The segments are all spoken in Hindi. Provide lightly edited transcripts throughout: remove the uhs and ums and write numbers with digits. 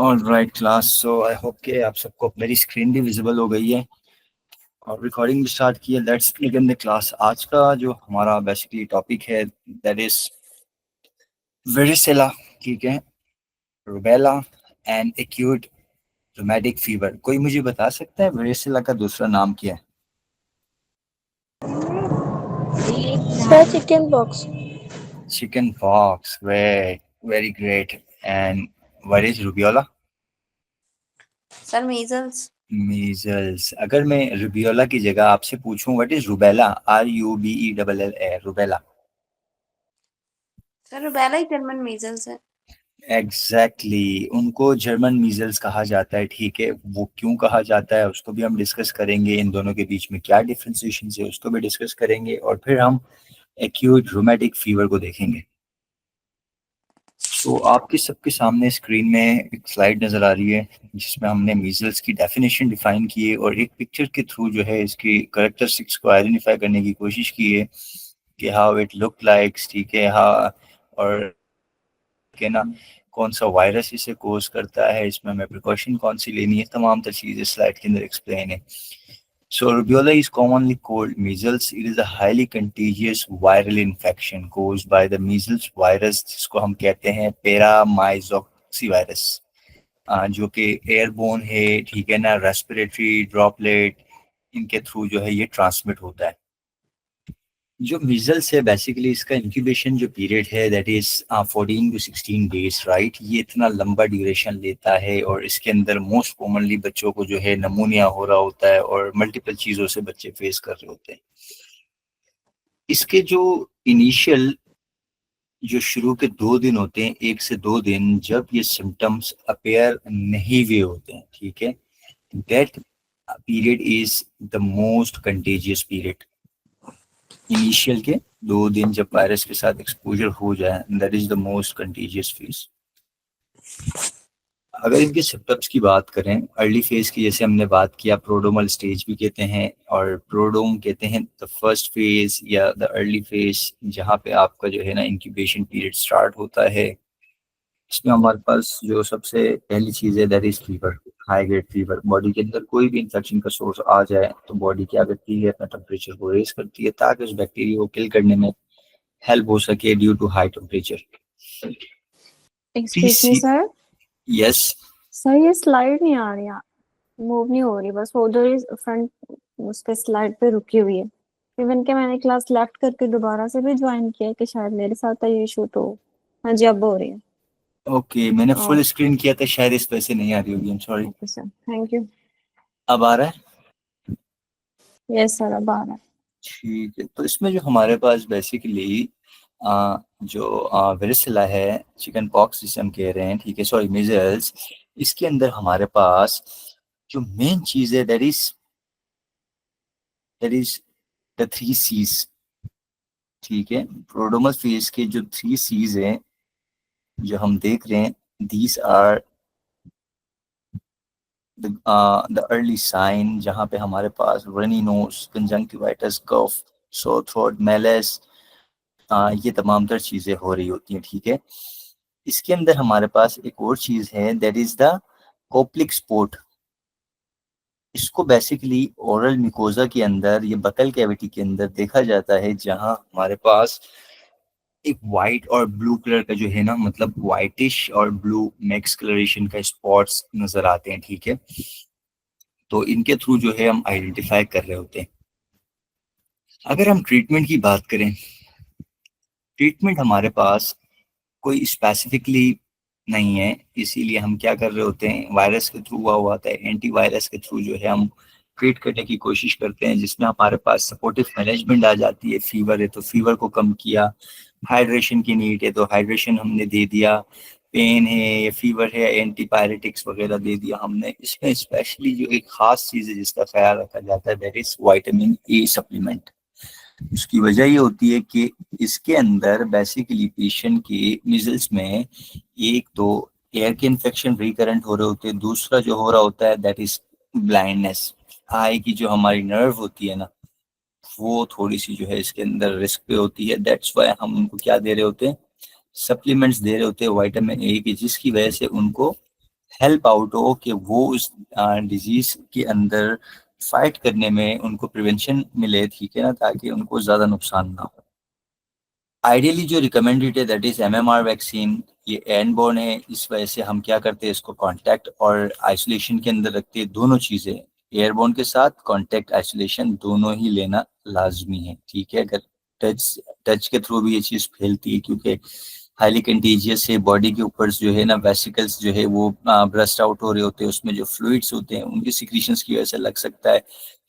All right class, so I hope कि आप सबको मेरी स्क्रीन भी विजिबल हो गई है और रिकॉर्डिंग भी स्टार्ट की है। Let's begin the class. आज का जो हमारा बेसिकली टॉपिक है दैट इज वेरिसेला, ठीक है, rubella and acute rheumatic fever. कोई मुझे बता सकता है वेरिसेला का दूसरा नाम क्या है? Sir, chicken pox. Chicken pox, वे very great. And what is rubeola? Sir measles. Measles. अगर मैं रूबियोला की जगह आपसे पूछूं what is rubella, RUBELLA, rubella? Sir rubella ही जर्मन मीजल्स है। Exactly exactly. उनको जर्मन मीजल्स कहा जाता है, ठीक है। वो क्यों कहा जाता है उसको भी हम डिस्कस करेंगे, इन दोनों के बीच में क्या डिफ्रेंसिएशन है उसको भी डिस्कस करेंगे, और फिर हम एक्यूट रोमैटिक फीवर को देखेंगे। तो आपके सबके सामने स्क्रीन में एक स्लाइड नज़र आ रही है जिसमें हमने मीजल्स की डेफिनेशन डिफाइन की है और एक पिक्चर के थ्रू जो है इसकी करेक्टरिस्टिक्स को आइडेंटिफाई करने की कोशिश की है कि हाउ इट लुक लाइक्स, ठीक है, हाँ, और के ना कौन सा वायरस इसे कोज करता है, इसमें हमें प्रिकॉशन कौन सी लेनी है, तमाम तर चीज़ें स्लाइड के अंदर एक्सप्लेन है। So rubella is commonly called measles. It is a highly contagious viral infection caused by the measles virus, जिसको हम कहते हैं पैरामाइजोक्सी वायरस, जो कि एयरबोर्न है, ठीक है ना, रेस्पिरेटरी ड्रॉपलेट, इनके थ्रू जो है ये ट्रांसमिट होता है। जो मीजल्स है बेसिकली इसका इंक्यूबेशन जो पीरियड है that is 14 to 16 days, right. ये इतना लंबा ड्यूरेशन लेता है और इसके अंदर मोस्ट कॉमनली बच्चों को जो है नमूनिया हो रहा होता है और मल्टीपल चीज़ों से बच्चे फेस कर रहे होते हैं। इसके जो इनिशियल जो शुरू के 2 दिन होते हैं, 1 से 2 दिन, जब ये सिम्टम्स अपेयर नहीं हुए होते हैं, ठीक है, that period is the most contagious period. Initial के 2 दिन जब वायरस के साथ एक्सपोजर हो जाए, that is the most contagious phase. अगर इनके सिम्टम्स की बात करें, अर्ली फेज की जैसे हमने बात किया, प्रोडोमल स्टेज भी कहते हैं और प्रोडोम कहते हैं द फर्स्ट फेज या द अर्ली फेज, जहाँ पे आपका जो है ना इंक्यूबेशन पीरियड स्टार्ट होता है। इसमें हमारे पास जो सबसे पहली चीज़ है that is fever, high grade fever. Body के अंदर कोई भी इन्फेक्शन का सोर्स आ जाए तो बॉडी क्या करती है, अपना टेम्परेचर को रेज करती है ताकि उस बैक्टीरिया को किल करने में हेल्प हो सके due to high temperature. Excuse me, sir. Yes. Sir ये स्लाइड नहीं आ रही, मूव नहीं हो रही, बस वो उधर ही फ्रंट उस पे स्लाइड पे रुकी हुई है। इवन के मैंने क्लास लेफ्ट करके दोबारा से भी ज्वाइन किया कि शायद मेरे साथ है ये इशू। तो हाँ जी, अब हो रही है। ओके, मैंने और फुल स्क्रीन किया था, शायद इस वजह से नहीं आ रही होगी, I am sorry. Okay sir, thank you. अब आ रहा है? यस सर, अब आ रहा है। ठीक है, तो इसमें जो हमारे पास बेसिकली जो वेरिसिला है, चिकन पॉक्स जिसे हम कह रहे हैं, ठीक है, सॉरी मीजल्स, इसके अंदर हमारे पास जो मेन चीज़ है दैट इज द 3 C's, ठीक है। प्रोड्रोमल फेज के जो 3 C's हैं जो हम देख रहे हैं, these are the early sign, जहाँ पे हमारे पास runny nose, conjunctivitis, cough, sore throat, malice, ये तमाम तर चीज़ें हो रही होती हैं, ठीक है। इसके अंदर हमारे पास एक और चीज़ है that is the Koplik spot. इसको बेसिकली ओरल मिकोजा के अंदर, ये बकल कैविटी के अंदर देखा जाता है, जहां हमारे पास एक वाइट और ब्लू कलर का जो है ना, मतलब वाइटिश और ब्लू मिक्स कलरेशन का स्पॉट्स नजर आते हैं, ठीक है। तो इनके थ्रू जो है हम आइडेंटिफाई कर रहे होते हैं। अगर हम ट्रीटमेंट की बात करें, ट्रीटमेंट हमारे पास कोई स्पेसिफिकली नहीं है, इसीलिए हम क्या कर रहे होते हैं, वायरस के थ्रू हुआ हुआ है, एंटीवायरस के थ्रू जो है हम ट्रीट करने की कोशिश करते हैं, जिसमें हमारे पास सपोर्टिव मैनेजमेंट आ जाती है। फीवर है तो फीवर को कम किया, हाइड्रेशन की नीड है तो हाइड्रेशन हमने दे दिया, पेन है या फीवर है, एंटीपायरेटिक्स वगैरह दे दिया हमने। इसमें स्पेशली जो एक खास चीज़ है जिसका ख्याल रखा जाता है that is vitamin A supplement. उसकी वजह ये होती है कि इसके अंदर बेसिकली पेशेंट के मिजल्स में एक तो एयर के इन्फेक्शन रिकरेंट हो रहे होते हैं, दूसरा जो हो रहा होता है दैट इज ब्लाइंडनेस। आई की जो हमारी नर्व होती है ना, वो थोड़ी सी जो है इसके अंदर रिस्क पे होती है। दैट्स वाई हम उनको क्या दे रहे होते हैं, सप्लीमेंट्स दे रहे होते हैं विटामिन A की, जिसकी वजह से उनको हेल्प आउट हो, कि वो उस डिजीज के अंदर फाइट करने में उनको प्रिवेंशन मिले, ठीक है ना, ताकि उनको ज़्यादा नुकसान ना हो। आइडियली जो रिकमेंडेड है दैट इज MMR वैक्सीन, ये एयरबोर्न है, इस वजह से हम क्या करते हैं, इसको कांटेक्ट और आइसोलेशन के अंदर रखते हैं। दोनों चीज़ें, एयरबोर्न के साथ कांटेक्ट आइसोलेशन दोनों ही लेना लाजमी है, ठीक है। अगर टच टच के थ्रू भी ये चीज़ फैलती है, क्योंकि हाईली कंटीजियस है, बॉडी के ऊपर जो है ना वेसिकल्स जो है वो ब्रस्ट आउट हो रहे होते हैं, उसमें जो फ्लूइड्स होते हैं उनकी सिक्रीशंस की वजह से लग सकता है।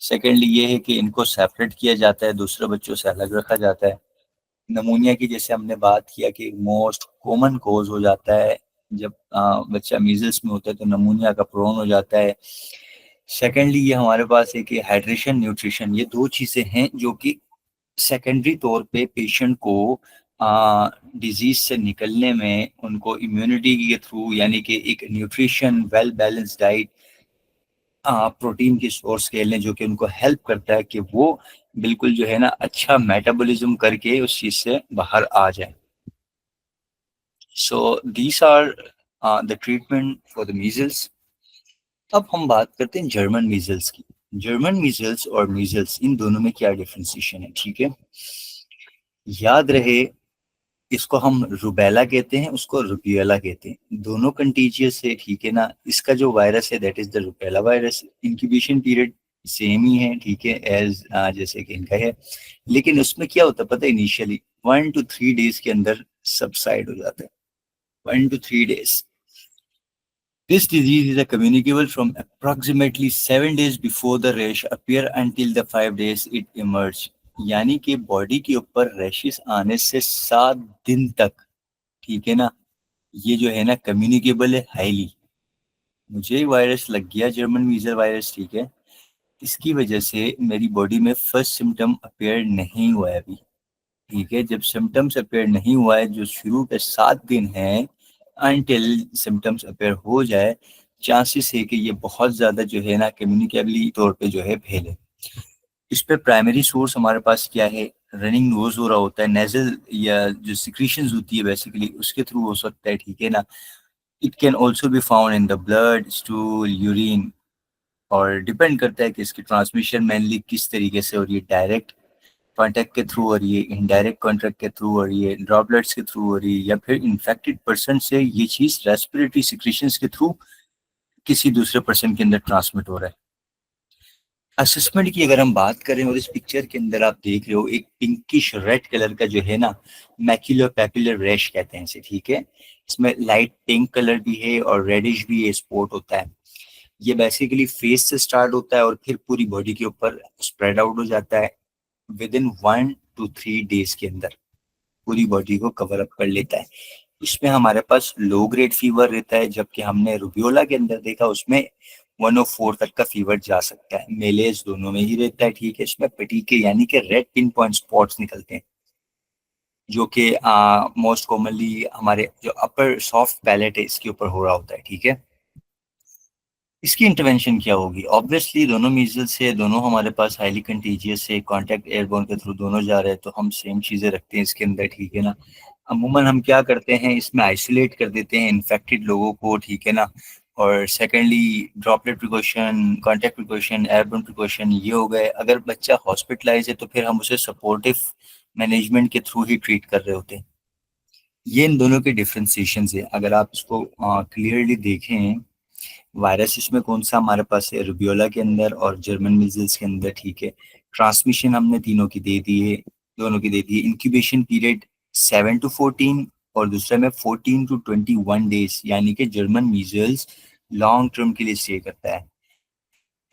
सेकेंडली ये है कि इनको सेपरेट किया जाता है, दूसरे बच्चों से अलग रखा जाता है। नमूनिया की जैसे हमने बात किया कि मोस्ट कॉमन कोज हो जाता है जब बच्चा मीजल्स में होता है, तो नमूनिया का प्रोन हो जाता है। सेकेंडली ये हमारे पास है कि हाइड्रेशन, न्यूट्रिशन, ये दो चीज़ें हैं जो कि सेकेंडरी तौर पे पेशेंट को डिजीज से निकलने में उनको इम्यूनिटी के थ्रू, यानी कि एक nutrition, well balance diet, protein की सोर्स के लें, जो कि उनको हेल्प करता है कि वो बिल्कुल जो है ना अच्छा मेटाबॉलिज्म करके उस चीज़ से बाहर आ जाए। So these are the treatment for the measles. अब हम बात करते हैं जर्मन मीजल्स की। जर्मन मीजल्स और मीजल्स, इन दोनों में क्या डिफ्रेंसिएशन है, ठीक है। याद रहे, इसको हम रुबेला कहते हैं, उसको रुबियोला कहते हैं, दोनों कंटीजियस है, ठीक है ना। इसका जो वायरस है that is the rubella virus. Incubation period same ही है, ठीक है, एज जैसे कि इनका है, लेकिन उसमें क्या होता है पता है, इनिशियली 1 to 3 days के अंदर सबसाइड हो जाता है, 1 to 3 days। This disease is communicable from approximately 7 days before the rash appear until the 5 days it emerge। यानी कि बॉडी के ऊपर रैशेस आने से 7 दिन तक, ठीक है ना, ये जो है ना कम्युनिकेबल है हाईली। मुझे वायरस लग गया, जर्मन मीजल वायरस, ठीक है, इसकी वजह से मेरी बॉडी में फर्स्ट सिम्टम अपेयर नहीं हुआ है अभी, ठीक है। जब सिम्टम्स अपेयर नहीं हुआ है, जो शुरू के 7 दिन हैं, अनटिल सिम्टम्स अपेयर हो जाए, चांसेस है कि ये बहुत ज़्यादा जो है ना कम्युनिकेबली तौर पे जो है फैले। इस पे प्राइमरी सोर्स हमारे पास क्या है, रनिंग नोज हो रहा होता है, नेजल या जो सिक्रीशंस होती है बेसिकली उसके थ्रू हो सकता है, ठीक है ना। It can also be found in the blood, stool, urine, और डिपेंड करता है कि इसकी ट्रांसमिशन मेनली किस तरीके से हो रही है, डायरेक्ट कॉन्टैक्ट के थ्रू हो रही है, इनडायरेक्ट कॉन्टैक्ट के थ्रू हो रही है, ड्रॉपलेट्स के थ्रू हो रही है, या फिर इन्फेक्टेड पर्सन से ये चीज़ रेस्पिरेटरी सिक्रीशंस के थ्रू किसी दूसरे पर्सन के अंदर ट्रांसमिट हो रहा है। असेसमेंट की अगर हम बात करें, और इस पिक्चर के अंदर आप देख रहे हो एक पिंकिश रेड कलर का जो है ना मैक्यूलोपैपुलर रैश कहते हैं इसे, ठीक है। इसमें लाइट पिंक कलर भी है और रेडिश भी ये स्पॉट होता है। ये बेसिकली फेस से स्टार्ट होता है और फिर पूरी बॉडी के ऊपर स्प्रेड आउट हो जाता है। विद इन 1 to 3 days के अंदर पूरी बॉडी को कवर अप कर लेता है। इसमें हमारे पास लो ग्रेड फीवर रहता है, जबकि हमने रुबियोला के अंदर देखा उसमें 104 तक का फीवर जा सकता है। मेलेज दोनों में ही रहता है, ठीक है। इसमें पटीके यानी कि रेड पिन पॉइंट स्पॉट्स निकलते हैं, जो कि मोस्ट कॉमनली हमारे जो अपर सॉफ्ट पैलेट है इसके ऊपर हो रहा होता है, ठीक है। इसकी इंटरवेंशन क्या होगी, ऑब्वियसली दोनों मीजल्स है, दोनों हमारे पास हाईली कंटीजियस है, कॉन्टैक्ट एयरबोर्न के थ्रू दोनों जा रहे हैं, तो हम सेम चीज़ें रखते हैं इसके अंदर, ठीक है ना। अमूमन हम क्या करते हैं, इसमें आइसोलेट कर देते हैं इन्फेक्टेड लोगों को, ठीक है ना। और secondly droplet precaution, contact precaution, airborne precaution, ये हो गए। अगर बच्चा हॉस्पिटलाइज है तो फिर हम उसे सपोर्टिव मैनेजमेंट के थ्रू ही ट्रीट कर रहे होते हैं। ये इन दोनों के डिफ्रेंसिएशन है। अगर आप इसको क्लियरली देखें, वायरस इसमें कौन सा हमारे पास है, रुबियोला के अंदर और जर्मन मीजल्स के अंदर, ठीक है। ट्रांसमिशन हमने तीनों की दे दी है, दोनों की दे दी है। इंक्यूबेशन पीरियड 7 to 14 और दूसरे में 14 to 21 days, यानी कि जर्मन मीजल्स लॉन्ग टर्म के लिए स्टे करता है।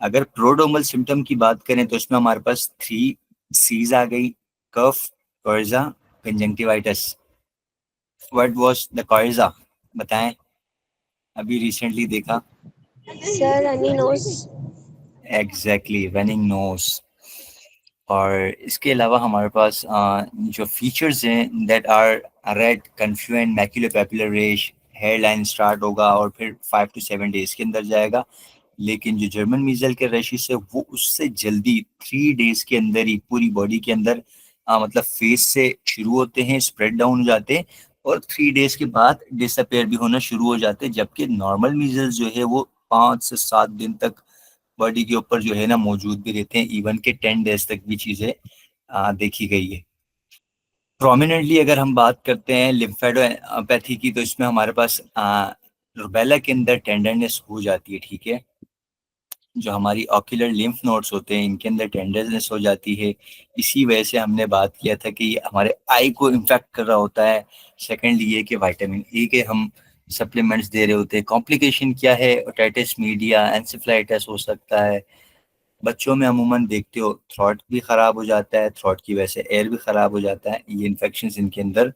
अगर प्रोड्रोमल सिम्टम की बात करें तो इसमें हमारे पास 3 C's आ गई, कफ, कॉर्जा, कंजंक्टिवाइटिस। व्हाट वाज द कॉर्जा, बताएं, अभी रिसेंटली देखा। Sir runny nose. Exactly, running nose. और इसके अलावा हमारे पास जो फीचर्स हैं दैट आर रेड, कन्फ्लुएंट मैक्यूलोपैपुलर रेश, हेयर लाइन स्टार्ट होगा और फिर 5 to 7 days के अंदर जाएगा। लेकिन जो जर्मन मीजल के रैशेस है वो उससे जल्दी 3 days के अंदर ही पूरी बॉडी के अंदर मतलब फेस से शुरू होते हैं, स्प्रेड डाउन हो जाते हैं और 3 डेज के बाद डिसअपेयर भी होना शुरू हो जाते हैं, जबकि नॉर्मल मीजल्स जो है वो 5 से 7 दिन तक बॉडी के ऊपर जो है ना मौजूद भी रहते हैं, इवन के 10 डेज तक भी चीजें देखी गई है। प्रोमिनेंटली अगर हम बात करते हैं लिम्फेडोपैथी की, तो इसमें हमारे पास रुबेला के अंदर टेंडरनेस हो जाती है, ठीक है। जो हमारी ऑक्यूलर लिम्फ नोड्स होते हैं इनके अंदर टेंडरनेस हो जाती है। इसी वजह से हमने बात किया था कि हमारे आई को इन्फेक्ट कर रहा होता है। सेकेंडली ये कि विटामिन ए के हम सप्लीमेंट्स दे रहे होते हैं। कॉम्प्लिकेशन क्या है, ओटाइटिस मीडिया, एंसेफ्लाइटिस हो सकता है। बच्चों में अमूमन देखते हो थ्रोट भी ख़राब हो जाता है, थ्रोट की वजह से एयर भी ख़राब हो जाता है। ये इन्फेक्शंस इनके अंदर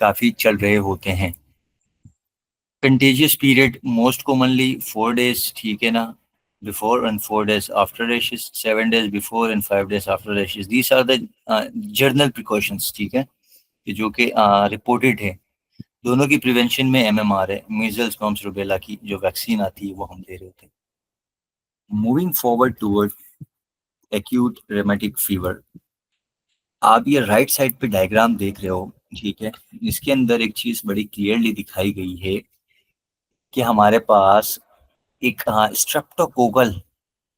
काफ़ी चल रहे होते हैं। Contagious period most commonly 4 days, ठीक है ना, before and 4 days after rashes, 7 days before and 5 days after rashes. These are the general precautions, ठीक है, कि जो कि रिपोर्टेड है। दोनों की प्रिवेंशन में MMR है, मीजल्स मम्स रूबेला की जो वैक्सीन आती है वो हम दे रहे होते हैं। Moving forward toward acute rheumatic fever, आप ये राइट साइड पे डायग्राम देख रहे हो, ठीक है। इसके अंदर एक चीज बड़ी क्लियरली दिखाई गई है कि हमारे पास एक स्ट्रेप्टोकोकल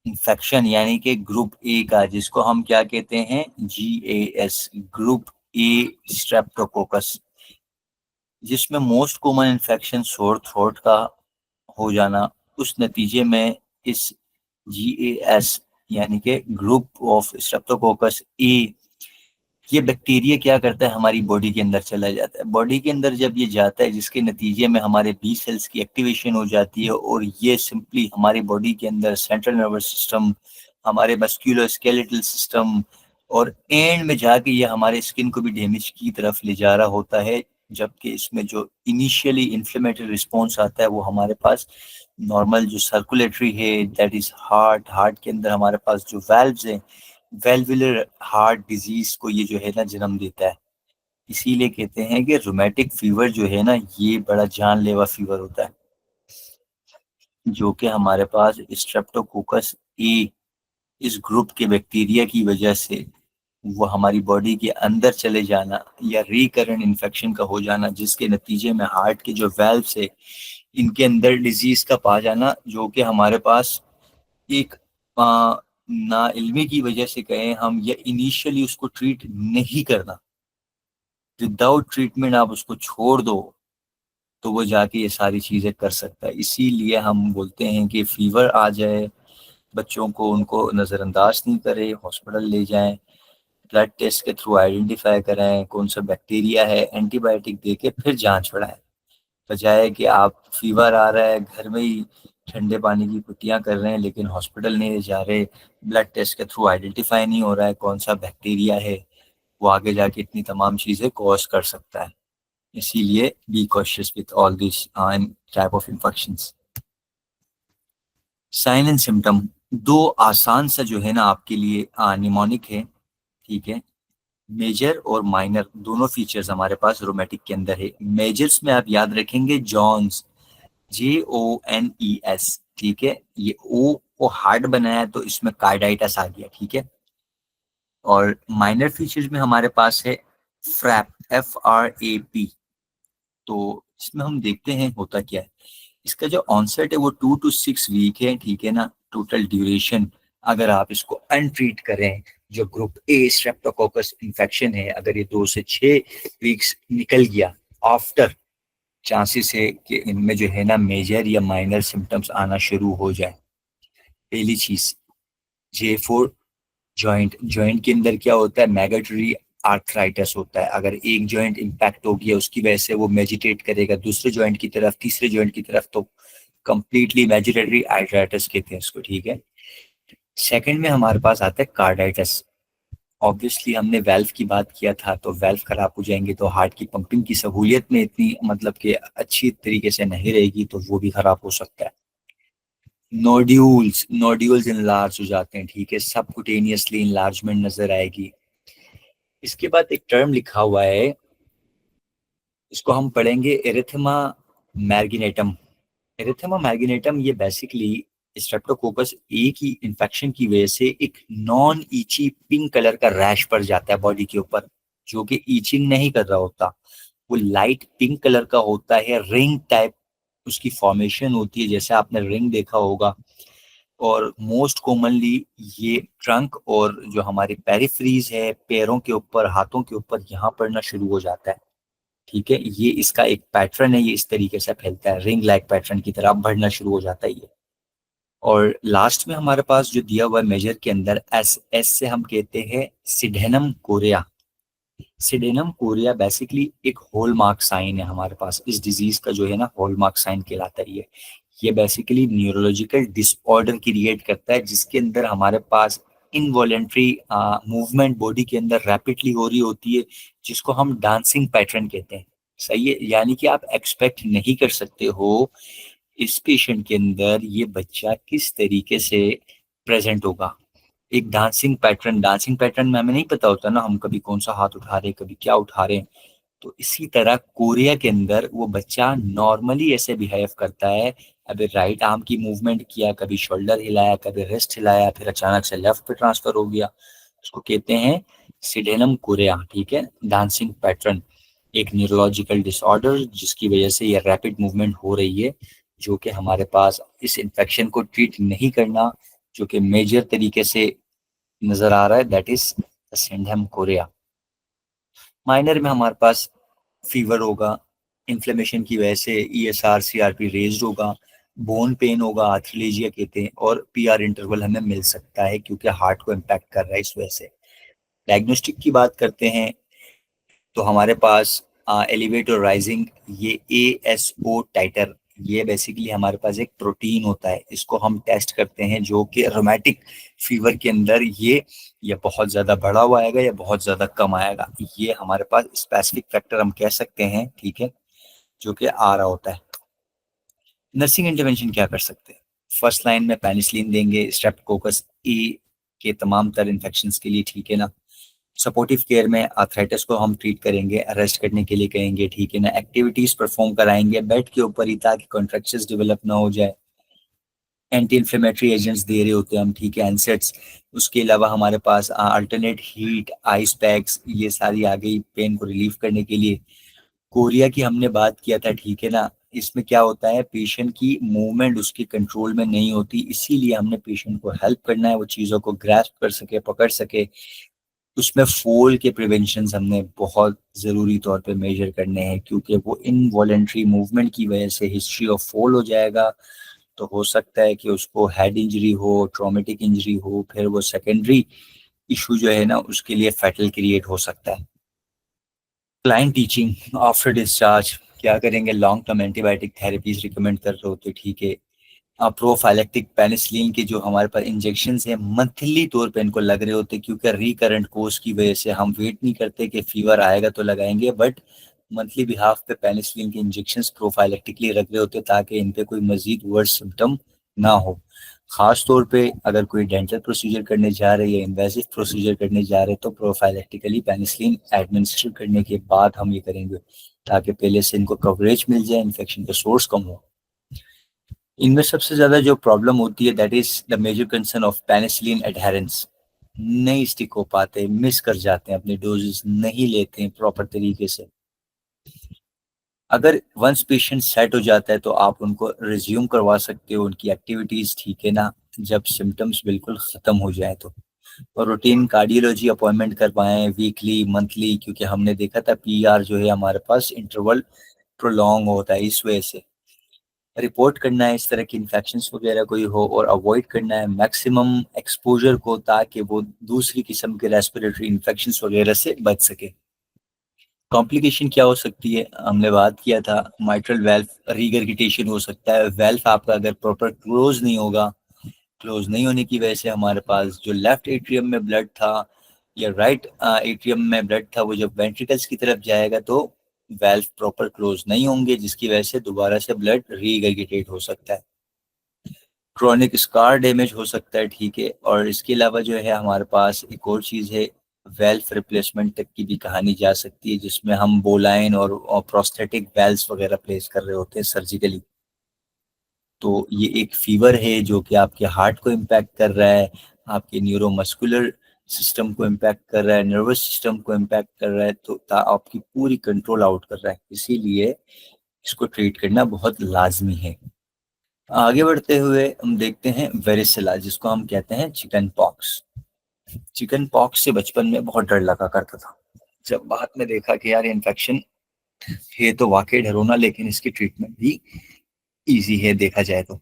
इन्फेक्शन यानी कि ग्रुप ए का, जिसको हम क्या कहते हैं, GAS, ग्रुप ए स्ट्रेप्टोकोकस, जिसमें most common infection sore throat का हो जाना। उस नतीजे में इस GAS यानी कि ग्रुप ऑफ स्ट्रेप्टोकोकस ए, ये बैक्टीरिया क्या करता है, हमारी बॉडी के अंदर चला जाता है। बॉडी के अंदर जब ये जाता है, जिसके नतीजे में हमारे बी सेल्स की एक्टिवेशन हो जाती है, और ये सिंपली हमारी बॉडी के अंदर सेंट्रल नर्वस सिस्टम, हमारे मस्कुलर स्केलेटल सिस्टम, और एंड में जाके ये हमारे स्किन को भी डैमेज की तरफ ले जा रहा होता है। जबकि इसमें जो इनिशियली इन्फ्लेमेटरी रिस्पॉन्स आता है वो हमारे पास नॉर्मल जो सर्कुलेटरी है, दैट इज हार्ट के अंदर हमारे पास जो वेल्व्स हैं, वेल्वुलर हार्ट डिजीज को ये जो है ना जन्म देता है। इसीलिए कहते हैं कि रोमेटिक फीवर जो है ना ये बड़ा जानलेवा फीवर होता है, जो कि हमारे पास स्ट्रेप्टोकोकस ए, इस ग्रुप के बैक्टीरिया की वजह से वो हमारी बॉडी के अंदर चले जाना या रिकरेंट इन्फेक्शन का हो जाना, जिसके नतीजे में हार्ट के जो वेल्व्स है इनके अंदर डिजीज का पा जाना, जो कि हमारे पास एक ना इल्मी की वजह से कहें हम, या इनिशियली उसको ट्रीट नहीं करना, विदाउट ट्रीटमेंट आप उसको छोड़ दो तो वो जाके ये सारी चीज़ें कर सकता है। इसीलिए हम बोलते हैं कि फीवर आ जाए बच्चों को, उनको नज़रअंदाज नहीं करें, हॉस्पिटल ले जाएं, ब्लड टेस्ट के थ्रू आइडेंटिफाई कराएं कौन सा बैक्टीरिया है, एंटीबायोटिक दे के फिर जांच बढ़ाएं, बजाय कि आप फीवर आ रहा है घर में ही ठंडे पानी की कुट्टियाँ कर रहे हैं लेकिन हॉस्पिटल नहीं जा रहे, ब्लड टेस्ट के थ्रू आइडेंटिफाई नहीं हो रहा है कौन सा बैक्टीरिया है, वो आगे जाके इतनी तमाम चीज़ें कॉज कर सकता है। इसीलिए be cautious with all this type of infections. Sign and symptom, दो आसान सा जो है ना आपके लिए निमोनिक है, ठीक है। मेजर और माइनर दोनों फीचर्स हमारे पास रोमेटिक के अंदर है। मेजर्स में आप याद रखेंगे जॉन्स, JONES, ठीक है। ये ओ को हार्ड बनाया तो इसमें कार्डाइटिस आ गया, ठीक है। और माइनर फीचर्स में हमारे पास है फ्रैप, FRAP। तो इसमें हम देखते हैं होता क्या है। इसका जो ऑनसेट है वो 2 to 6 वीक है, ठीक है ना। टोटल ड्यूरेशन अगर आप इसको अनट्रीट करें, जो ग्रुप ए स्ट्रेप्टोकोकस इन्फेक्शन है, अगर ये 2 से 6 वीक्स निकल गया आफ्टर, चांसेस है कि इनमें जो है ना मेजर या माइनर सिम्टम्स आना शुरू हो जाए। पहली चीज, J4 जॉइंट के अंदर क्या होता है, मैगेटरी आर्थराइटिस होता है। अगर एक जॉइंट इंपैक्ट हो गया उसकी वजह से वो मेजिटेट करेगा दूसरे जॉइंट की तरफ, तीसरे जॉइंट की तरफ, तो कंप्लीटली मैजिटेटरी आर्थराइटिस कहते हैं इसको, ठीक है। सेकंड में हमारे पास आता है कार्डाइटिस। ऑब्वियसली हमने वेल्व की बात किया था, तो वेल्व खराब हो जाएंगे तो हार्ट की पंपिंग की सहूलियत में इतनी मतलब कि अच्छी तरीके से नहीं रहेगी, तो वो भी खराब हो सकता है। नोड्यूल्स इनलार्ज हो जाते हैं, ठीक है, सबकुटेनियसली इनलार्जमेंट नजर आएगी। इसके बाद एक टर्म लिखा हुआ है, इसको हम पढ़ेंगे एरिथेमा मैर्गिनेटम। एरिथेमा मैर्गिनेटम ये बेसिकली स्ट्रेप्टोकोकस ए की इन्फेक्शन की वजह से एक नॉन ईची पिंक कलर का रैश पड़ जाता है बॉडी के ऊपर, जो कि ईचिंग नहीं कर रहा होता, वो लाइट पिंक कलर का होता है, रिंग टाइप उसकी फॉर्मेशन होती है, जैसे आपने रिंग देखा होगा। और मोस्ट कॉमनली ये ट्रंक और जो हमारी पेरिफ्रीज है, पैरों के ऊपर, हाथों के ऊपर, यहाँ पड़ना शुरू हो जाता है। ठीक है, ये इसका एक पैटर्न है, ये इस तरीके से फैलता है, रिंग लाइक पैटर्न की तरह बढ़ना शुरू हो जाता है ये। और लास्ट में हमारे पास जो दिया हुआ मेजर के अंदर एस से हम कहते हैं सिडेनम कोरिया। सिडेनम कोरिया बेसिकली एक हॉलमार्क साइन है हमारे पास, इस डिजीज का जो है ना हॉलमार्क साइन कहलाता है ये बेसिकली न्यूरोलॉजिकल डिसऑर्डर क्रिएट करता है, जिसके अंदर हमारे पास इनवॉलेंट्री मूवमेंट बॉडी के अंदर रैपिडली हो रही होती है, जिसको हम डांसिंग पैटर्न कहते हैं। सही है, यानी कि आप एक्सपेक्ट नहीं कर सकते हो इस पेशेंट के अंदर ये बच्चा किस तरीके से प्रेजेंट होगा। एक डांसिंग पैटर्न में हमें नहीं पता होता ना, हम कभी कौन सा हाथ उठा रहे हैं, कभी क्या उठा रहे हैं। तो इसी तरह कोरिया के अंदर वो बच्चा नॉर्मली ऐसे बिहेव करता है। अभी राइट आर्म की मूवमेंट किया, कभी शोल्डर हिलाया, कभी रिस्ट हिलाया, फिर अचानक से लेफ्ट पे ट्रांसफर हो गया, उसको कहते हैं सिडेनम कोरिया। ठीक है, डांसिंग पैटर्न एक न्यूरोलॉजिकल डिसऑर्डर जिसकी वजह से ये रैपिड मूवमेंट हो रही है, जो कि हमारे पास इस इन्फेक्शन को ट्रीट नहीं करना, जो कि मेजर तरीके से नजर आ रहा है, that is syndrome Korea. Minor में हमारे पास फीवर होगा, इन्फ्लेमेशन की वजह से ESR CRP रेज्ड होगा, बोन पेन होगा, आर्थ्रेलेजिया कहते हैं, और PR इंटरवल हमें मिल सकता है क्योंकि हार्ट को इम्पैक्ट कर रहा है इस वजह से। डायग्नोस्टिक की बात करते हैं तो हमारे पास एलिवेट और राइजिंग, ये ASO टाइटर, ये बेसिकली हमारे पास एक प्रोटीन होता है, इसको हम टेस्ट करते हैं, जो कि रोमैटिक फीवर के अंदर ये बहुत ज़्यादा बढ़ा हुआ आएगा या बहुत ज़्यादा कम आएगा, ये हमारे पास स्पेसिफिक फैक्टर हम कह सकते हैं। ठीक है, जो कि आ रहा होता है। नर्सिंग इंटरवेंशन क्या कर सकते हैं? फर्स्ट लाइन में पेनिसिलिन देंगे स्ट्रेप्टोकोकस ए के तमाम तर इन्फेक्शन के लिए। ठीक है ना, सपोर्टिव केयर में आर्थराइटिस को हम ट्रीट करेंगे, अरेस्ट करने के लिए कहेंगे। ठीक है ना, एक्टिविटीज परफॉर्म कराएंगे बेड के ऊपर ही, ताकि कॉन्ट्रैक्शंस डेवलप ना हो जाए। एंटी इन्फ्लेमेटरी एजेंट्स दे रहे होते हैं हम, ठीक है, एनसेट्स। उसके अलावा हमारे पास अल्टरनेट हीट, आइस पैक्स, ये सारी आ गई पेन को रिलीव करने के लिए। कोरिया की हमने बात किया था, ठीक है ना, इसमें क्या होता है, पेशेंट की मूवमेंट उसके कंट्रोल में नहीं होती, इसीलिए हमने पेशेंट को हेल्प करना है, वो चीज़ों को ग्रैस्प कर सके, पकड़ सके। उसमें फॉल के प्रिवेंशन हमने बहुत ज़रूरी तौर पे मेजर करने हैं, क्योंकि वो इनवॉलेंट्री मूवमेंट की वजह से हिस्ट्री ऑफ फॉल हो जाएगा, तो हो सकता है कि उसको हेड इंजरी हो, ट्रॉमेटिक इंजरी हो, फिर वो सेकेंडरी इशू जो है ना उसके लिए फैटल क्रिएट हो सकता है। क्लाइंट टीचिंग आफ्टर डिस्चार्ज क्या करेंगे, long term antibiotic therapies recommend कर रहे होते, ठीक है। प्रोफाइलेक्टिक पेनिसिलिन के जो हमारे पास इंजेक्शन है मंथली तौर पे इनको लग रहे होते, क्योंकि रिकरेंट कोर्स की वजह से हम वेट नहीं करते कि फीवर आएगा तो लगाएंगे, बट मंथली बिहाफ पे पेनिसिलिन के इंजेक्शन प्रोफाइलेक्टिकली रख रहे होते, ताकि इन पे कोई मजीद वर्स सिम्टम ना हो। खास तौर पे अगर कोई डेंटल प्रोसीजर करने जा रहे हैं या इन्वेसिव प्रोसीजर करने जा रहे हैं, तो प्रोफाइलेक्टिकली पेनिसिलिन एडमिनिस्टर करने के बाद हम ये करेंगे, ताकि पहले से इनको कवरेज मिल जाए, इन्फेक्शन का सोर्स कम हो। इनमें सबसे ज्यादा जो प्रॉब्लम होती है, that is the major concern of penicillin adherence. नहीं स्टिक हो पाते, मिस कर जाते हैं, अपने डोजेस नहीं लेते हैं प्रॉपर तरीके से। अगर वंस पेशेंट सेट हो जाता है तो आप उनको रिज्यूम करवा सकते हो उनकी एक्टिविटीज, ठीक है ना, जब सिम्टम्स बिल्कुल खत्म हो जाए तो। और रूटीन कार्डियोलॉजी अपॉइंटमेंट करवाएं वीकली, मंथली, क्योंकि हमने देखा था PR जो है हमारे पास इंटरवल प्रोलॉन्ग होता है, इस वजह से रिपोर्ट करना है इस तरह की इन्फेक्शंस वगैरह कोई हो, और अवॉइड करना है मैक्सिमम एक्सपोजर को, ताकि वो दूसरी किस्म के रेस्पिरेटरी इन्फेक्शंस वगैरह से बच सके। कॉम्प्लिकेशन क्या हो सकती है, हमने बात किया था, माइट्रल वेल्व रीगर्गिटेशन हो सकता है। वेल्व आपका अगर प्रॉपर क्लोज नहीं होगा, क्लोज नहीं होने की वजह से हमारे पास जो लेफ्ट एट्रियम में ब्लड था या राइट एट्रियम में ब्लड था, वो जब वेंट्रिकल्स की तरफ जाएगा तो वेल्व प्रॉपर क्लोज नहीं होंगे, जिसकी वजह से दोबारा से ब्लड रीगर्गिटेट हो सकता है। क्रोनिक स्कार डैमेज हो सकता है, ठीक है। और इसके अलावा जो है हमारे पास एक और चीज़ है, वेल्व रिप्लेसमेंट तक की भी कहानी जा सकती है, जिसमें हम बोलाइन और प्रोस्थेटिक वेल्व्स वगैरह प्लेस कर रहे होते हैं सर्जिकली। तो ये एक फीवर है जो कि आपके हार्ट को इम्पैक्ट कर रहा है, आपके न्यूरोमस्कुलर सिस्टम को इम्पैक्ट कर रहा है, नर्वस सिस्टम को इम्पैक्ट कर रहा है, तो आपकी पूरी कंट्रोल आउट कर रहा है, इसीलिए इसको ट्रीट करना बहुत लाजमी है। आगे बढ़ते हुए हम देखते हैं वेरिसेला, जिसको हम कहते हैं चिकन पॉक्स। चिकन पॉक्स से बचपन में बहुत डर लगा करता था। जब बाद में देखा कि यार इन्फेक्शन है तो वाकई डर होना, लेकिन इसकी ट्रीटमेंट भी इजी है देखा जाए तो।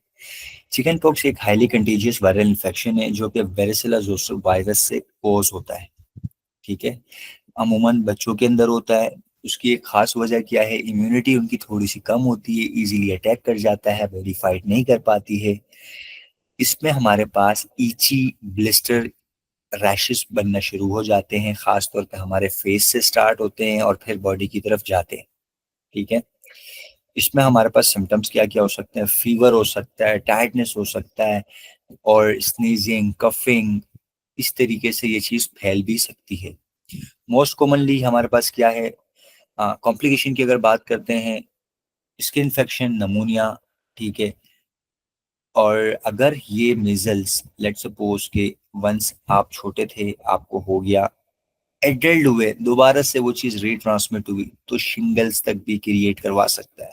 चिकन पॉक्स एक हाईली कंटेजियस वायरल इन्फेक्शन है जो कि वेरिसेला जोस्टर वायरस से कोज होता है, ठीक है। अमूमन बच्चों के अंदर होता है। उसकी एक खास वजह क्या है, इम्यूनिटी उनकी थोड़ी सी कम होती है, इजीली अटैक कर जाता है, बॉडी फाइट नहीं कर पाती है। इसमें हमारे पास ईची, ब्लिस्टर, रैशेस बनना शुरू हो जाते हैं, खास तौर पे हमारे फेस से स्टार्ट होते हैं और फिर बॉडी की तरफ जाते हैं, ठीक है। इसमें हमारे पास सिम्टम्स क्या क्या हो सकते हैं, फीवर हो सकता है, टायर्डनेस हो सकता है, और स्नीजिंग, कफिंग, इस तरीके से ये चीज़ फैल भी सकती है। मोस्ट कॉमनली हमारे पास क्या है, कॉम्प्लिकेशन की अगर बात करते हैं, स्किन इन्फेक्शन, नमूनिया, ठीक है। और अगर ये मिजल्स, लेट्स सपोज के वंस आप छोटे थे आपको हो गया, एडल्ट हुए दोबारा से वो चीज रीट्रांसमिट हुई, तो शिंगल्स तक भी क्रिएट करवा सकता है,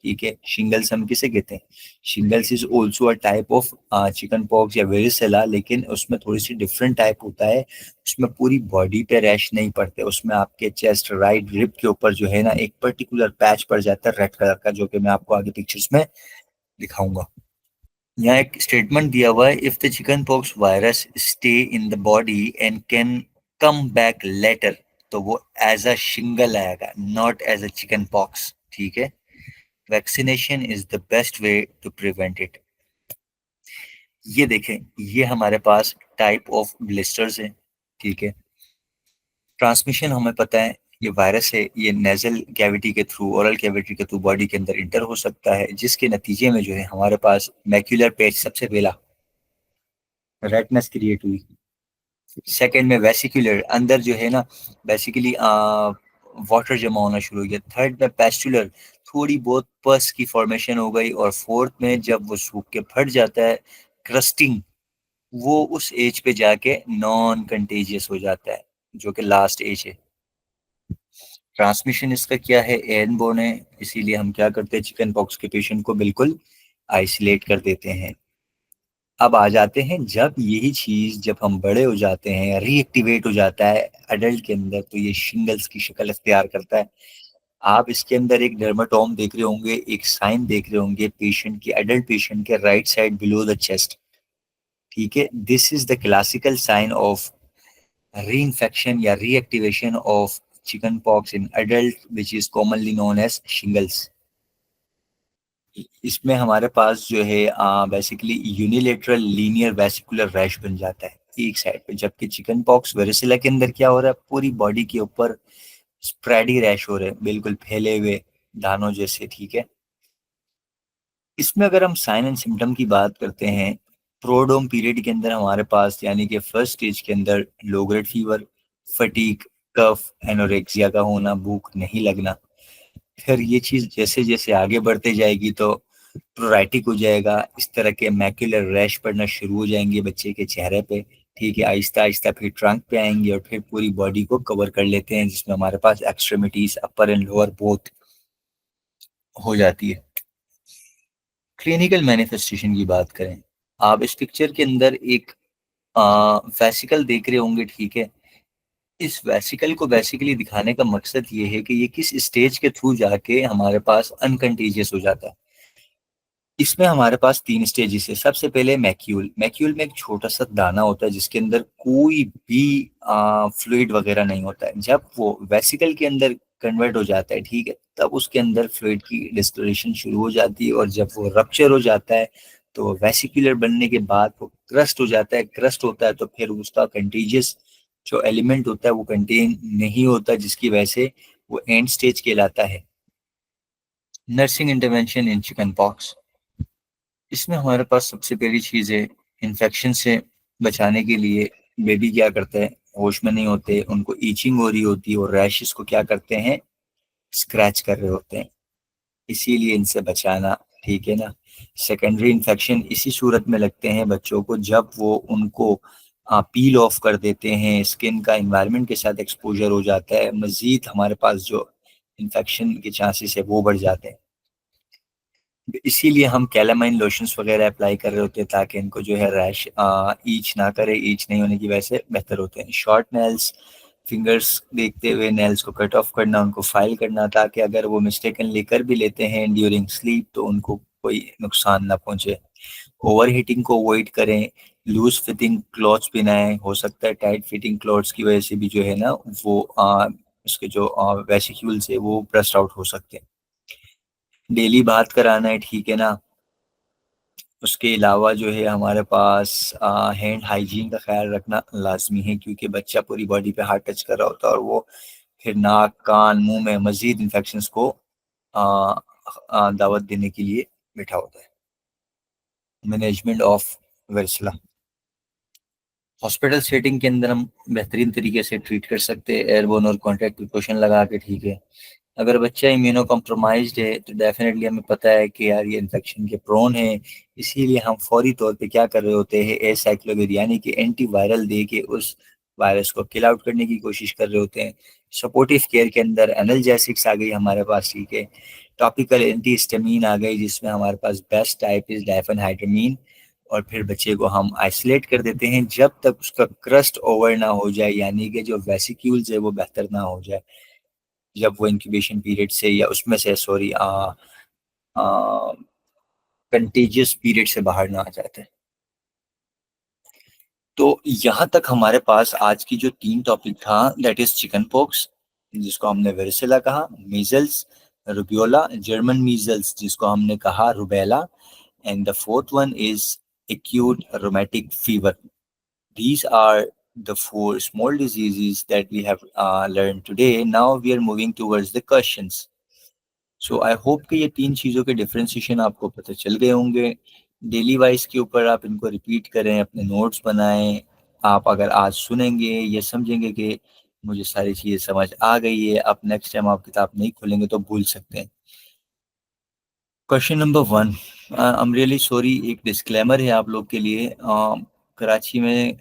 ठीक है। शिंगल्स हम किसे कहते हैं, shingles is also a type of chicken pox या वेरिसेला, लेकिन उसमें थोड़ी सी डिफरेंट टाइप होता है। उसमें पूरी बॉडी पे रैश नहीं पड़ते, उसमें आपके चेस्ट, राइट रिब के ऊपर जो है ना एक पर्टिकुलर पैच पड़ जाता है रेड कलर का, जो कि मैं आपको आगे पिक्चर्स में दिखाऊंगा। यहाँ एक स्टेटमेंट दिया हुआ है, if the chicken pox virus stay in the body and can come back later, तो वो एज अ शिंगल आएगा, not as a chicken pox, ठीक है। Vaccination is the best way to prevent it. ये देखें, ये हमारे पास टाइप ऑफ ब्लिस्टर्स हैं, ठीक है। ट्रांसमिशन हमें पता है, ये वायरस है, ये नेजल कैविटी के थ्रू, ओरल कैविटी के थ्रू बॉडी के अंदर इंटर हो सकता है, जिसके नतीजे में जो है हमारे पास मैक्यूलर पैच सबसे पहला रेडनेस क्रिएट हुई। सेकंड में वेसिकुलर, अंदर जो है ना बेसिकली वाटर जमा होना शुरू हो गया। थर्ड में पेस्टुलर, थोड़ी बहुत पस की फॉर्मेशन हो गई। और फोर्थ में जब वो सूख के फट जाता है, क्रस्टिंग, वो उस एज पे जाके नॉन कंटेजियस हो जाता है, जो कि लास्ट एज है। ट्रांसमिशन इसका क्या है, एयरबोर्न है, इसीलिए हम क्या करते हैं, चिकन पॉक्स के पेशेंट को बिल्कुल आइसोलेट कर देते हैं। अब आ जाते हैं, जब यही चीज जब हम बड़े हो जाते हैं, रीएक्टिवेट हो जाता है एडल्ट के अंदर, तो ये शिंगल्स की शक्ल अख्तियार करता है। आप इसके अंदर एक डर्माटोम देख रहे होंगे, एक साइन देख रहे होंगे पेशेंट की, एडल्ट पेशेंट के right side below the chest, ठीक है। This is the classical sign of re infection या reactivation of chicken pox in adult, which is commonly known as shingles. इसमें हमारे पास जो है basically unilateral linear vesicular rash बन जाता है एक साइड पे, जबकि चिकन पॉक्स वेरिसेला के अंदर क्या हो रहा है, पूरी बॉडी के ऊपर स्प्रेडी रैश हो रहे हैं, बिल्कुल फैले हुए दानों जैसे, ठीक है। इसमें अगर हम साइन एंड सिम्टम की बात करते हैं, प्रोडोम पीरियड के अंदर हमारे पास यानी कि फर्स्ट स्टेज के अंदर लो ग्रेड फीवर, फटीक, कफ, एनोरेक्सिया का होना, भूख नहीं लगना। फिर ये चीज जैसे जैसे आगे बढ़ते जाएगी तो प्रोराइटिक हो जाएगा, इस तरह के मैक्यूलर रैश पड़ना शुरू हो जाएंगे बच्चे के चेहरे पे, ठीक है। आहिस्ता आहिस्ता फिर ट्रंक पे आएंगे और फिर पूरी बॉडी को कवर कर लेते हैं, जिसमें हमारे पास extremities, upper and lower both हो जाती है। क्लिनिकल मैनिफेस्टेशन की बात करें, आप इस पिक्चर के अंदर एक वेसिकल देख रहे होंगे, ठीक है। इस वेसिकल को बेसिकली दिखाने का मकसद ये है कि ये किस स्टेज के थ्रू जाके हमारे पास अनकंटेजियस हो जाता है। इसमें हमारे पास 3 स्टेजेस है। सबसे पहले मैक्यूल, मैक्यूल में एक छोटा सा दाना होता है जिसके अंदर कोई भी फ्लूइड वगैरह नहीं होता है। जब वो वेसिकल के अंदर कन्वर्ट हो जाता है, ठीक है, तब उसके अंदर फ्लूइड की डिस्टिलेशन शुरू हो जाती है, और जब वो रप्चर हो जाता है तो वेसिकुलर बनने के बाद वो क्रस्ट हो जाता है। क्रस्ट होता है तो फिर उसका कंटीजियस जो एलिमेंट होता है वो कंटेन नहीं होता, जिसकी वजह से वो एंड स्टेज कहलाता है। नर्सिंग इंटरवेंशन इन चिकन पॉक्स, इसमें हमारे पास सबसे पहली चीज़ है, इन्फेक्शन से बचाने के लिए बेबी क्या करते हैं, होश में नहीं होते, उनको ईचिंग हो रही होती है और रैशेस को क्या करते हैं, स्क्रैच कर रहे होते हैं, इसीलिए इनसे बचाना, ठीक है ना। सेकेंडरी इन्फेक्शन इसी सूरत में लगते हैं बच्चों को, जब वो उनको पील ऑफ कर देते हैं, स्किन का इन्वायरमेंट के साथ एक्सपोजर हो जाता है, मज़ीद हमारे पास जो इन्फेक्शन के चांसेस है वो बढ़ जाते हैं। इसीलिए हम कैलामाइन लोशंस वगैरह अप्लाई कर रहे होते हैं ताकि इनको जो है रैश ईच ना करे। ईच नहीं होने की वजह से बेहतर होते हैं। शॉर्ट नेल्स, फिंगर्स देखते हुए नेल्स को कट ऑफ करना, उनको फाइल करना, ताकि अगर वो मिस्टेकनली कर भी लेते हैं ड्यूरिंग स्लीप तो उनको कोई नुकसान ना पहुंचे। ओवर हीटिंग को अवॉइड करें। लूज फिटिंग क्लॉथ्स पहनाएं। हो सकता है टाइट फिटिंग क्लॉथ्स की वजह से भी जो है ना वो उसके जो वेसिक्यूल्स है वो ब्रस्ट आउट हो सकते हैं। डेली बात कराना है, ठीक है ना। उसके अलावा जो है हमारे पास हैंड हाइजीन का ख्याल रखना लाजमी है, क्योंकि बच्चा पूरी बॉडी पे हाथ टच कर रहा होता है और वो फिर नाक, कान, मुंह में मजीद इन्फेक्शंस को दावत देने के लिए बैठा होता है। मैनेजमेंट ऑफ वर्सला हॉस्पिटल सेटिंग के अंदर हम बेहतरीन तरीके से ट्रीट कर सकते हैं एयरबोर्न और कॉन्टैक्ट प्रिकॉशन लगा के, ठीक है। अगर बच्चा इम्यूनो कॉम्प्रोमाइज्ड है तो डेफिनेटली हमें पता है कि यार ये इन्फेक्शन के प्रोन है, इसीलिए हम फौरी तौर पे क्या कर रहे होते हैं, एसाइक्लोविर यानी कि एंटीवायरल दे के उस वायरस को किल आउट करने की कोशिश कर रहे होते हैं। सपोर्टिव केयर के अंदर एनाल्जेसिक्स आ गई हमारे पास, ठीक है। टॉपिकल एंटी हिस्टामिन आ गई, जिसमें हमारे पास बेस्ट टाइप इज डायफेनहाइड्रामीन। और फिर बच्चे को हम आइसोलेट कर देते हैं जब तक उसका क्रस्ट ओवर ना हो जाए, यानी कि जो वेसिक्यूल्स है वो बेहतर ना हो जाए, जब वो इंक्यूबेशन पीरियड से या उसमें से सॉरी कंटेजियस पीरियड से बाहर ना आ जाते हैं। तो यहाँ तक हमारे पास आज की जो 3 टॉपिक था, दैट इज चिकन पॉक्स जिसको हमने वेरिसेला कहा, मीजल्स, रुबियोला, जर्मन मीजल्स जिसको हमने कहा rubella, and the fourth one is acute rheumatic fever. These are the 4 small diseases that we have learned today. Now we are moving towards the questions. So I hope कि ये 3 चीज़ों के डिफ्रेंसिएशन आपको पता चल गए होंगे। डेली वाइज के ऊपर आप इनको रिपीट करें, अपने नोट्स बनाएं। आप अगर आज सुनेंगे ये समझेंगे कि मुझे सारी चीज़ें समझ आ गई है, अब नेक्स्ट टाइम आप किताब नहीं खोलेंगे तो भूल सकते हैं। Question number 1, I am really sorry, एक डिस्क्लेमर है आप लोग के लिए। कराची में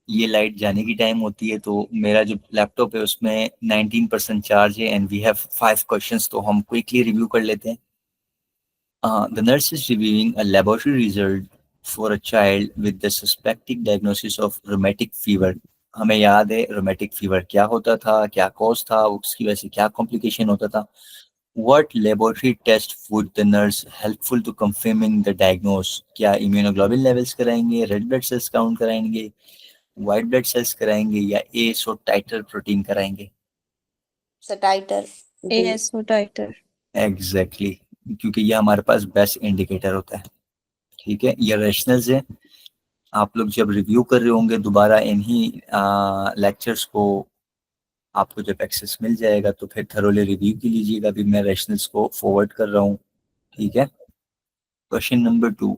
ये लाइट जाने की टाइम होती है, तो मेरा जो लैपटॉप है उसमें 19% चार्ज है एंड वी हैव 5 क्वेश्चंस, तो हम क्विकली रिव्यू कर लेते हैं। The nurse is reviewing a laboratory result for a child with the suspected diagnosis of rheumatic fever. हमें याद है rheumatic fever क्या होता था, क्या कॉज था, उसकी वजह से क्या कॉम्प्लिकेशन होता था। What laboratory test would the nurse helpful to confirming the diagnose? क्या immunoglobulin levels कराएंगे, red blood cells काउंट कराएंगे, white blood cells कराएंगे, या ASO titer प्रोटीन कराएंगे? टाइटर ASO टाइटर। एग्जैक्टली क्योंकि ये हमारे पास बेस्ट इंडिकेटर होता है, ठीक है। ये रैशनल्स है। आप लोग जब रिव्यू कर रहे होंगे दोबारा इन्हीं लेक्चर्स को, आपको जब एक्सेस मिल जाएगा तो फिर थरोली रिव्यू की लीजिएगा। अभी मैं रैशनल्स को फॉरवर्ड कर रहा हूँ, ठीक है। Question number 2,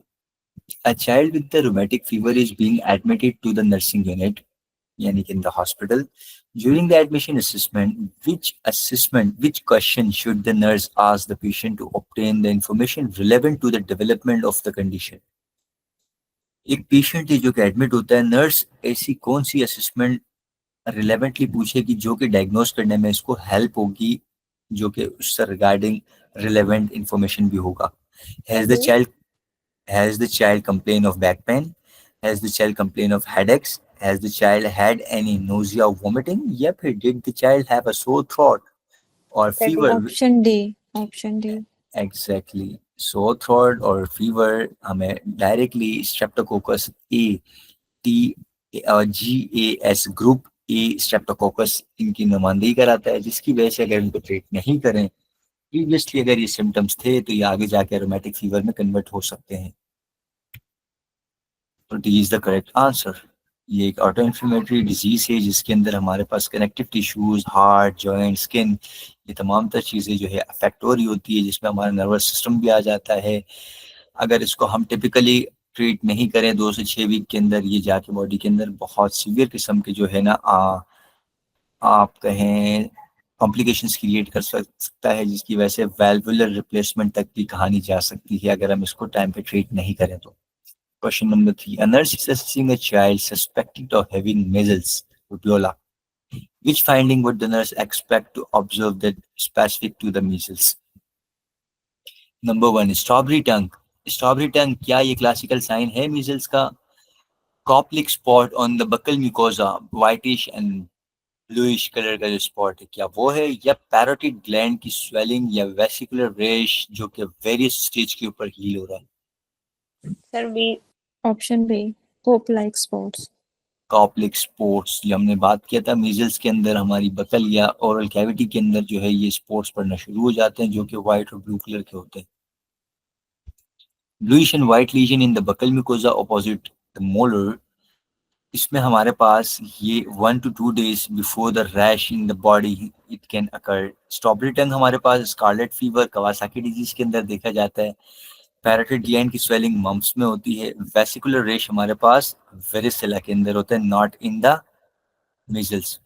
a child with the rheumatic fever is being admitted to the nursing unit, yani in the hospital. During the admission assessment, which question should the nurse ask the patient to obtain the information relevant to the development of the condition? एक पेशेंट है जो कि एडमिट होता है, नर्स ऐसी कौन सी असेसमेंट रिलेवेंटली पूछेगी जो कि डायग्नोस करने में इसको हेल्प होगी, जो कि उससे रिगार्डिंग रिलेवेंट इंफॉर्मेशन भी होगा। Has the child Has the child complained of back pain? Has the child complained of headaches? Has the child had any nausea or vomiting? या फिर did the child have a sore throat or fever? Option D, option D. Exactly. Sore throat और fever हमें directly Streptococcus A T GAS group A Streptococcus इनकी नुमाइंदगी कराता है, जिसकी वजह से अगर इनको ट्रीट नहीं करें प्रीवियसली, अगर ये सिम्टम्स थे तो ये आगे जाके रोमैटिक फीवर में कन्वर्ट हो सकते हैं। तो D is the correct answer. ये एक ऑटो इन्फ्लेमेटरी डिजीज है जिसके अंदर हमारे पास connective tissues, heart, joint, skin, ये तमाम तर चीज़ें जो है अफेक्ट हो रही होती है, जिसमें हमारा नर्वस सिस्टम भी आ जाता है। अगर इसको हम टिपिकली ट्रीट नहीं करें 2 से 6 वीक के अंदर, ये जाके बॉडी के अंदर बहुत सीवियर किस्म के जो है ना आप कहें कॉम्प्लिकेशंस क्रिएट कर सकता है, जिसकी वजह से वैल्वुलर रिप्लेसमेंट तक की कहानी जा सकती है अगर हम इसको टाइम पे ट्रीट नहीं करें तो। Question number 3. A nurse is assessing a child suspected of having measles, rubella. Which finding would the nurse expect to observe that specific to the measles? Number 1. Strawberry tongue. Strawberry tongue क्या ये classical sign है measles का? Coptic spot on the buccal mucosa, whitish and bluish color का जो spot है क्या वो है, या parotid gland की swelling या vesicular rash जो कि various stage के ऊपर heal हो रहा है? Sir, B. Option B, pope like spots. Koplik spots, ये हमने बात किया था, मीजल्स के अंदर हमारी बकल या ओरल कैविटी के अंदर जो है ये स्पोर्ट्स पड़ना शुरू हो जाते हैं जो कि व्हाइट और ब्लू कलर के होते हैं। Bluish and white lesion in the buccal mucosa opposite the molar, इसमें हमारे पास ये 1 to 2 days before the rash in the body it can occur. Strawberry tongue हमारे पास स्कारलेट फीवर, कवासाकी डिजीज के अंदर देखा जाता है। पैराटिड ग्लैंड की स्वेलिंग मम्प्स में होती है। वेसिकुलर रेश हमारे पास वेरिसेला के अंदर होता है, नॉट इन द मीजल्स।